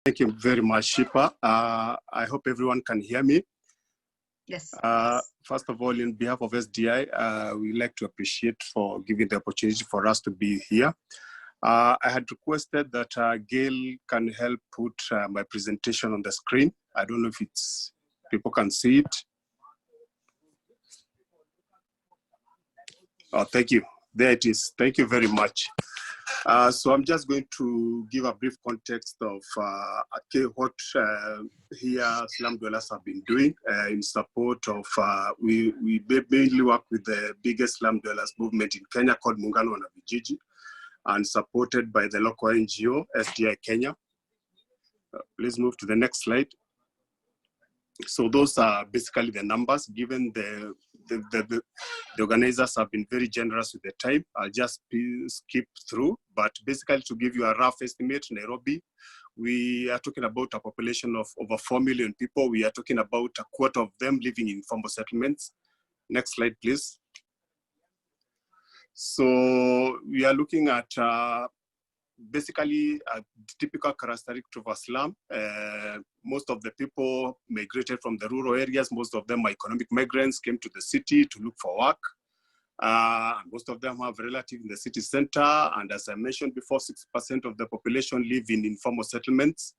Thank you very much, Shipa. I hope everyone can hear me. Yes. First of all, in behalf of SDI, we'd like to appreciate for giving the opportunity for us to be here. I had requested that Gail can help put my presentation on the screen. I don't know if people can see it. Oh, thank you. There it is. Thank you very much. So I'm just going to give a brief context of what here Slum Dwellers have been doing in support of, we mainly work with the biggest Slum Dwellers movement in Kenya called Muungano wa Vijiji, and supported by the local NGO, SDI Kenya. Please move to the next slide. So those are basically the numbers. Given the organizers have been very generous with the time, I'll just skip through. But basically, to give you a rough estimate, Nairobi, we are talking about a population of over 4 million people. We are talking about a quarter of them living in informal settlements. Next slide, please. So we are looking at basically a typical characteristic of a slum. Most of the people migrated from the rural areas. Most of them are economic migrants, came to the city to look for work. Most of them have relatives in the city center. And as I mentioned before, 6% of the population live in informal settlements.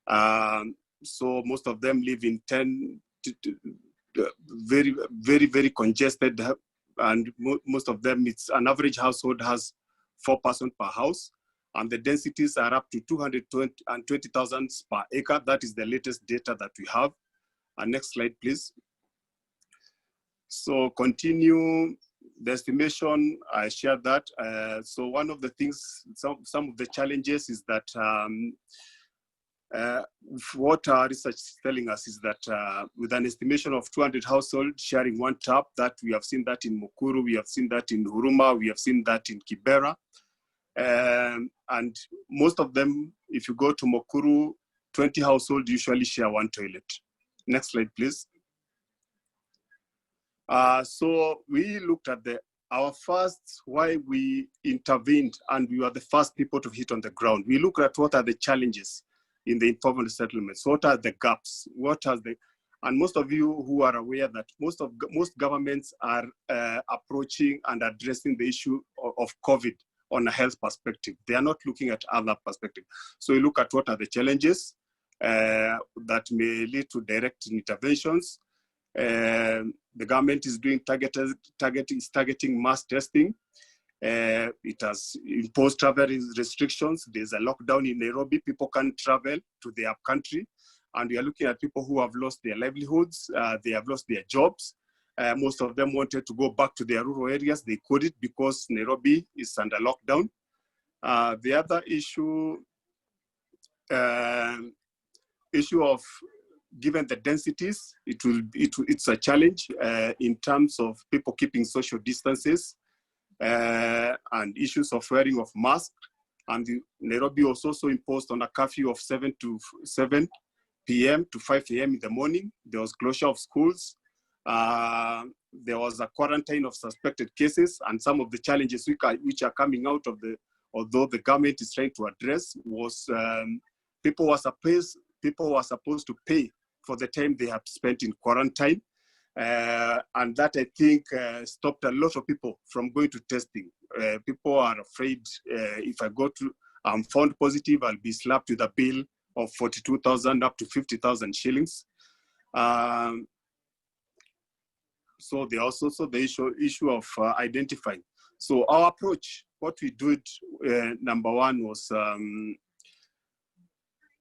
So most of them live in 10, very, very, very congested. And most of them, it's an average household has 4 persons per house. And the densities are up to 220,000 per acre. That is the latest data that we have. Next slide, please. So continue the estimation, I shared that. So one of the things, some of the challenges is that what our research is telling us is that with an estimation of 200 households sharing one tap, that we have seen that in Mukuru, we have seen that in Huruma, we have seen that in Kibera. And most of them, if you go to Mukuru, 20 households usually share one toilet. Next slide, please. So we looked at our first, why we intervened, and we were the first people to hit on the ground. We looked at what are the challenges in the informal settlements, what are the gaps, and most of you who are aware that most governments are approaching and addressing the issue of COVID on a health perspective. They are not looking at other perspectives. So we look at what are the challenges that may lead to direct interventions. The government is doing targeting mass testing. It has imposed travel restrictions. There's a lockdown in Nairobi. People can't travel to their country. And we are looking at people who have lost their livelihoods. They have lost their jobs. Most of them wanted to go back to their rural areas. They couldn't because Nairobi is under lockdown. The other issue of, given the densities, it's a challenge in terms of people keeping social distances and issues of wearing of masks. And Nairobi was also imposed on a curfew of 7 p.m. to 5 a.m. in the morning. There was closure of schools. There was a quarantine of suspected cases, and some of the challenges which are coming out of although the government is trying to address, was people were supposed to pay for the time they have spent in quarantine. And that, I think, stopped a lot of people from going to testing. People are afraid, if I'm found positive, I'll be slapped with a bill of 42,000 up to 50,000 shillings. So there's also the issue of identifying. So our approach, what we did, number one was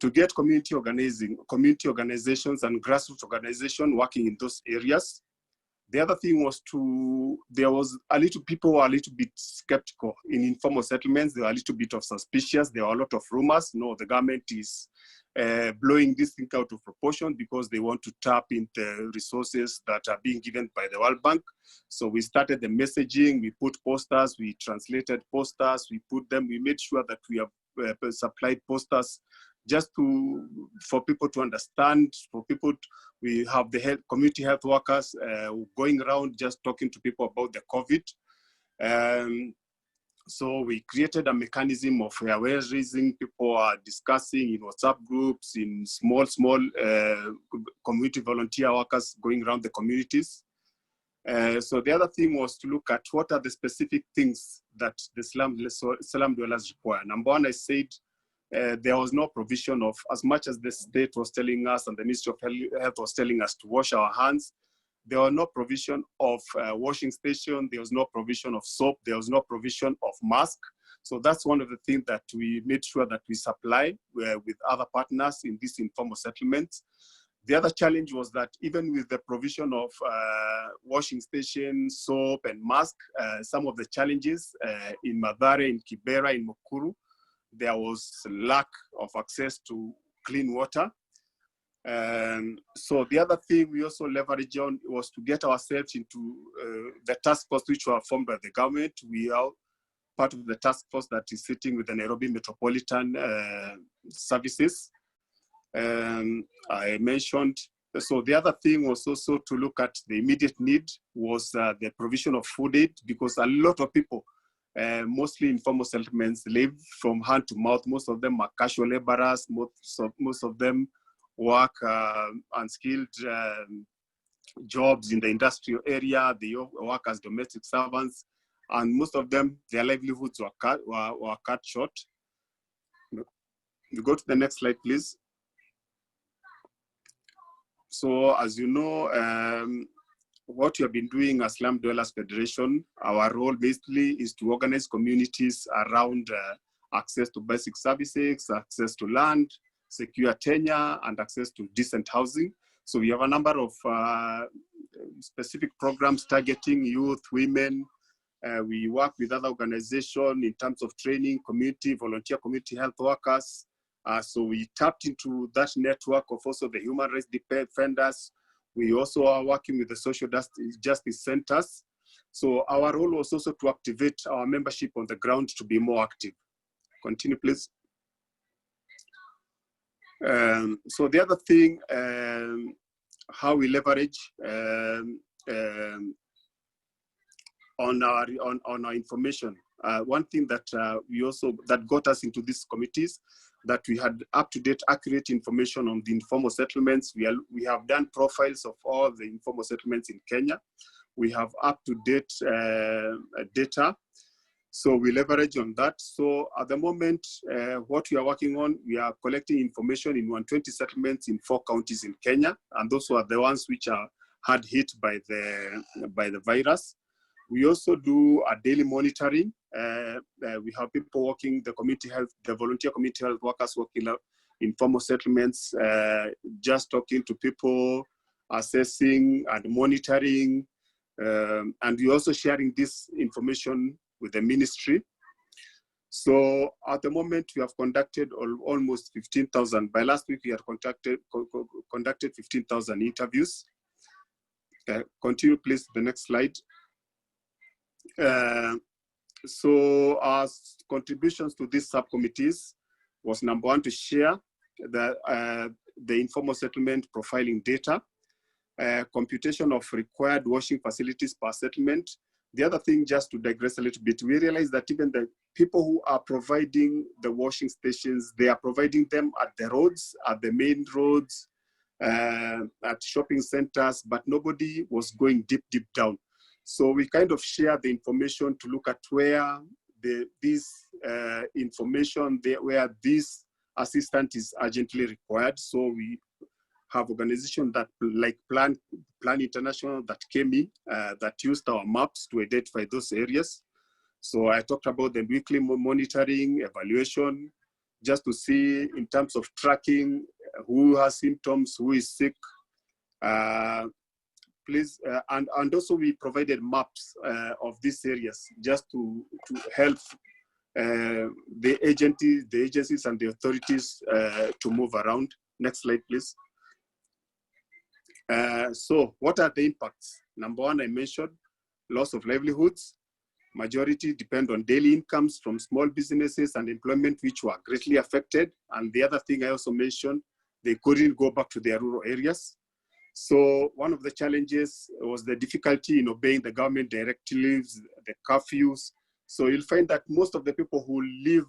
to get community organizations and grassroots organizations working in those areas. The other thing was people were a little bit skeptical in informal settlements. They were a little bit of suspicious. There were a lot of rumors. No, the government is blowing this thing out of proportion because they want to tap into resources that are being given by the World Bank. So we started the messaging, we put posters, we translated posters, we made sure that we have supplied posters just for people to understand, we have the community health workers going around just talking to people about the COVID. So we created a mechanism of awareness raising. People are discussing in WhatsApp groups, in small community volunteer workers going around the communities. So the other thing was to look at what are the specific things that the slum dwellers require. Number one, I said there was no provision of, as much as the state was telling us and the Ministry of Health was telling us to wash our hands, there was no provision of washing station, there was no provision of soap, there was no provision of mask. So that's one of the things that we made sure that we supply with other partners in this informal settlements. The other challenge was that even with the provision of washing stations, soap and mask, some of the challenges in Mathare, in Kibera, in Mukuru, there was lack of access to clean water. So the other thing we also leveraged on was to get ourselves into the task force which were formed by the government. We are part of the task force that is sitting with the Nairobi Metropolitan Services. I mentioned, so the other thing was also to look at the immediate need was the provision of food aid, because a lot of people, mostly informal settlements, live from hand to mouth. Most of them are casual laborers, most of them work unskilled jobs in the industrial area. They work as domestic servants, and most of them, their livelihoods were cut short. You go to the next slide, please. So as you know, what we have been doing as Slum Dwellers Federation, our role basically is to organize communities around access to basic services, access to land, secure tenure, and access to decent housing. So we have a number of specific programs targeting youth, women. We work with other organizations in terms of training, volunteer community health workers. So we tapped into that network of also the human rights defenders. We also are working with the social justice centers. So our role was also to activate our membership on the ground to be more active. Continue, please. So the other thing, how we leverage on our information. One thing that that got us into these committees, that we had up-to-date, accurate information on the informal settlements. We have done profiles of all the informal settlements in Kenya. We have up-to-date data. So we leverage on that. So at the moment, what we are working on, we are collecting information in 120 settlements in 4 counties in Kenya, and those are the ones which are hard hit by the virus. We also do a daily monitoring. We have people working, the volunteer community health workers working in informal settlements, just talking to people, assessing and monitoring, and we're also sharing this information with the ministry. So at the moment, we have conducted almost 15,000. By last week, we had conducted 15,000 interviews. Continue, please, the next slide. So our contributions to these subcommittees was, number one, to share the informal settlement profiling data, computation of required washing facilities per settlement. The other thing, just to digress a little bit, we realized that even the people who are providing the washing stations, they are providing them at the roads, at the main roads, at shopping centers, but nobody was going deep down. So we kind of share the information to look at where this assistance is urgently required. So we have organizations that like Plan International that came in, that used our maps to identify those areas. So I talked about the weekly monitoring, evaluation, just to see in terms of tracking who has symptoms, who is sick. Please, and also we provided maps of these areas just to help the agencies and the authorities to move around. Next slide, please. So what are the impacts? Number one, I mentioned loss of livelihoods. Majority depend on daily incomes from small businesses and employment, which were greatly affected. And the other thing I also mentioned, they couldn't go back to their rural areas. So one of the challenges was the difficulty in obeying the government directives, the curfews, So you'll find that most of the people who live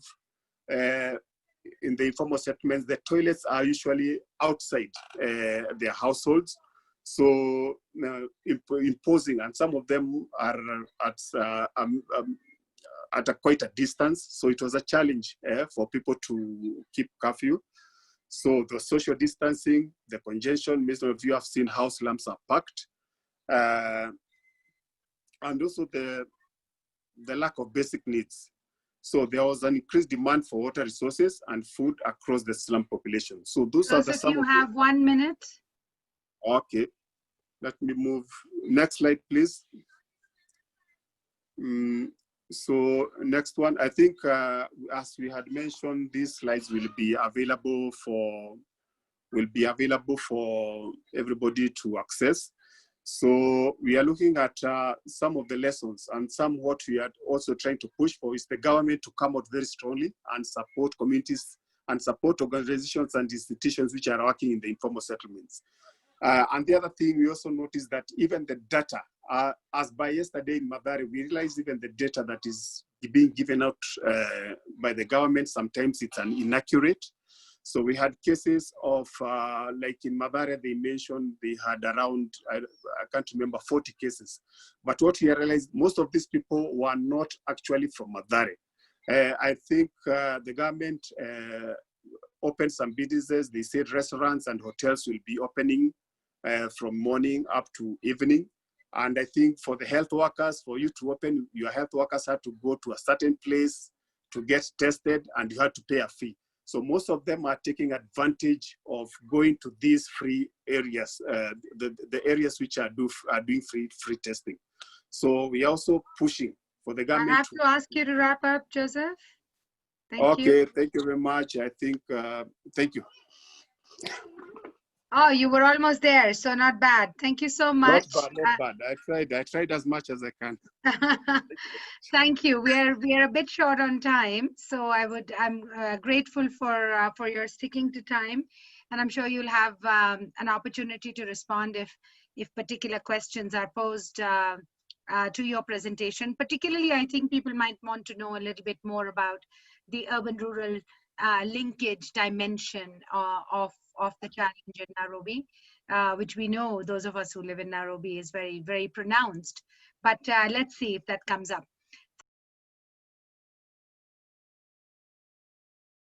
in the informal settlements, the toilets are usually outside their households. So imposing, and some of them are at quite a distance. So it was a challenge for people to keep curfew. So the social distancing, the congestion, most of you have seen how slums are packed. And also the lack of basic needs. So there was an increased demand for water resources and food across the slum population. So those are the Joseph, you have 1 minute. Okay, let me move. Next slide, please. So next one, I think as we had mentioned, these slides will be available for everybody to access. So we are looking at some of the lessons, and some what we are also trying to push for is the government to come out very strongly and support communities and support organizations and institutions which are working in the informal settlements. And the other thing we also noticed that even the data, as by yesterday in Mathare, we realized even the data that is being given out by the government, sometimes it's inaccurate. So we had cases of, like in Mathare, they mentioned they had around, I can't remember, 40 cases. But what we realized, most of these people were not actually from Mathare. I think the government opened some businesses. They said restaurants and hotels will be opening from morning up to evening. And I think for the health workers, for you to open, your health workers had to go to a certain place to get tested, and you had to pay a fee. So most of them are taking advantage of going to these free areas, the areas which are doing free testing. So we are also pushing for the government. I have to ask you to wrap up, Joseph. Thank you. Okay, thank you very much. I think, thank you. Oh, you were almost there, so not bad. Thank you so much. Not bad. I tried as much as I can. Thank you. We are a bit short on time, so I'm grateful for your sticking to time, and I'm sure you'll have an opportunity to respond if particular questions are posed to your presentation. Particularly, I think people might want to know a little bit more about the urban-rural linkage dimension of the challenge in Nairobi, which we know, those of us who live in Nairobi, is very, very pronounced. But let's see if that comes up.